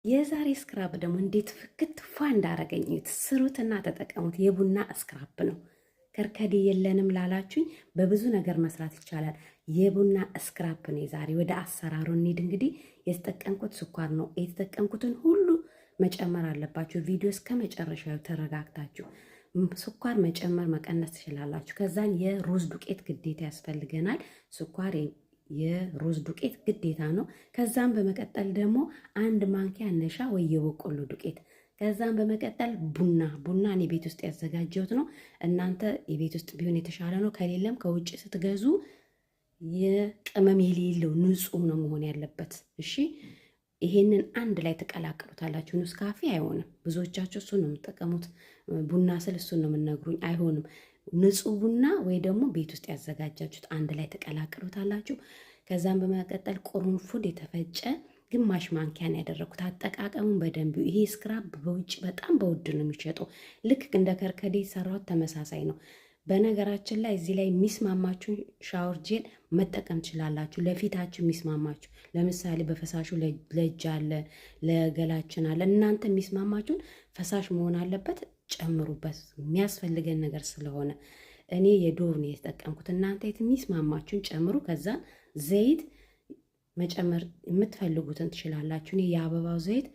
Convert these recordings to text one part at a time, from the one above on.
የዛሬ ስክራብ ደግሞ እንዴት ፍክት ፏ እንዳረገኝ ስሩትና ተጠቀሙት። የቡና ስክራብ ነው። ከርከዴ የለንም ላላችሁኝ በብዙ ነገር መስራት ይቻላል። የቡና ስክራብ ነው። ዛሬ ወደ አሰራሩ እንሂድ። እንግዲህ የተጠቀምኩት ስኳር ነው። የተጠቀምኩትን ሁሉ መጨመር አለባችሁ። ቪዲዮ እስከ መጨረሻው ተረጋግታችሁ ስኳር መጨመር መቀነስ ትችላላችሁ። ከዛን የሩዝ ዱቄት ግዴታ ያስፈልገናል። ስኳር የሩዝ ዱቄት ግዴታ ነው። ከዛም በመቀጠል ደግሞ አንድ ማንኪያ ነሻ ወይ የበቆሎ ዱቄት። ከዛም በመቀጠል ቡና እኔ ቤት ውስጥ ያዘጋጀሁት ነው። እናንተ የቤት ውስጥ ቢሆን የተሻለ ነው። ከሌለም ከውጭ ስትገዙ የቅመም የሌለው ንጹህ ነው መሆን ያለበት። እሺ፣ ይሄንን አንድ ላይ ተቀላቅሉታላችሁ። ኔስካፌ አይሆንም። ብዙዎቻችሁ እሱን ነው የምትጠቀሙት። ቡና ስል እሱን ነው የምነግሩኝ። አይሆንም። ንጹህ ቡና ወይ ደግሞ ቤት ውስጥ ያዘጋጃችሁት አንድ ላይ ተቀላቅሉታላችሁ። ከዛም በመቀጠል ቁርንፉድ የተፈጨ ግማሽ ማንኪያን ያደረኩት። አጠቃቀሙን በደንብ ይሄ ስክራብ በውጭ በጣም በውድ ነው የሚሸጠው። ልክ እንደ ከርከዴ ሰራው ተመሳሳይ ነው። በነገራችን ላይ እዚህ ላይ የሚስማማችሁ ሻወር ጄል መጠቀም ትችላላችሁ። ለፊታችሁ የሚስማማችሁ ለምሳሌ በፈሳሹ ለእጅ አለ፣ ለገላችን አለ። እናንተ የሚስማማችሁን ፈሳሽ መሆን አለበት ጨምሩበት። የሚያስፈልገን ነገር ስለሆነ እኔ የዶቭ ነው የተጠቀምኩት። እናንተ የሚስማማችሁን ጨምሩ። ከዛ ዘይት መጨመር የምትፈልጉትን ትችላላችሁ። እኔ የአበባው ዘይት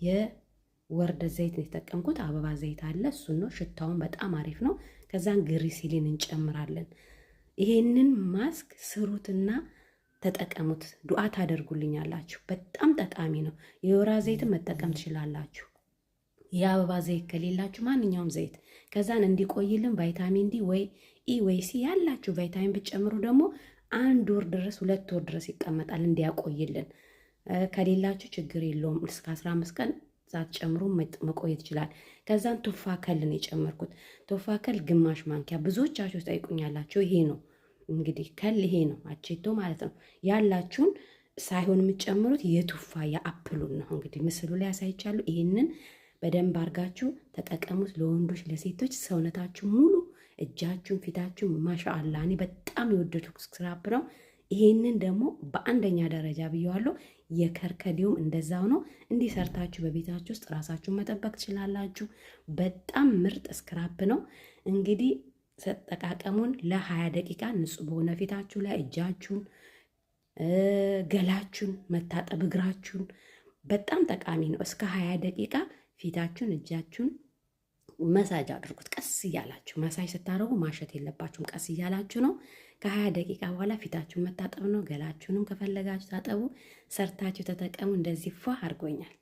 የወርደ ዘይት ነው የተጠቀምኩት። አበባ ዘይት አለ፣ እሱን ነው። ሽታውን በጣም አሪፍ ነው። ከዛን ግሪሲሊን እንጨምራለን። ይሄንን ማስክ ስሩትና ተጠቀሙት። ዱዓ ታደርጉልኛላችሁ። በጣም ጠቃሚ ነው። የወይራ ዘይትን መጠቀም ትችላላችሁ። የአበባ ዘይት ከሌላችሁ ማንኛውም ዘይት። ከዛን እንዲቆይልን ቫይታሚን ዲ ወይ ኢ ወይ ሲ ያላችሁ ቫይታሚን ብትጨምሩ ደግሞ 1 ወር ድረስ 2 ወር ድረስ ይቀመጣል እንዲያቆይልን። ከሌላችሁ ችግር የለውም። እስከ 15 ቀን ሳትጨምሩ መቆየት ይችላል። ከዛን ቱፋ ከል ነው የጨመርኩት። ቱፋ ከል ግማሽ ማንኪያ። ብዙዎቻችሁ ጠይቁኛላችሁ። ይሄ ነው እንግዲህ ከል ይሄ ነው አቼቶ ማለት ነው። ያላችሁን ሳይሆን የምትጨምሩት የቱፋ የአፕሉን ነው። እንግዲህ ምስሉ ላይ ያሳይቻለሁ። ይሄንን በደንብ አርጋችሁ ተጠቀሙት። ለወንዶች ለሴቶች፣ ሰውነታችሁ ሙሉ እጃችሁን፣ ፊታችሁን ማሻአላ። እኔ በጣም የወደድኩት ስክራብ ነው። ይሄንን ደግሞ በአንደኛ ደረጃ ብየዋለሁ። የከርከዴውም እንደዛው ነው። እንዲህ ሰርታችሁ በቤታችሁ ውስጥ ራሳችሁን መጠበቅ ትችላላችሁ። በጣም ምርጥ ስክራብ ነው። እንግዲህ ተጠቃቀሙን ለ20 ደቂቃ ንጹህ በሆነ ፊታችሁ ላይ እጃችሁን፣ ገላችሁን መታጠብ፣ እግራችሁን በጣም ጠቃሚ ነው። እስከ 20 ደቂቃ ፊታችሁን እጃችሁን መሳጅ አድርጉት። ቀስ እያላችሁ መሳጅ ስታደርጉ ማሸት የለባችሁም። ቀስ እያላችሁ ነው። ከ20 ደቂቃ በኋላ ፊታችሁን መታጠብ ነው። ገላችሁንም ከፈለጋችሁ ታጠቡ። ሰርታችሁ ተጠቀሙ። እንደዚህ ፏ አድርጎኛል።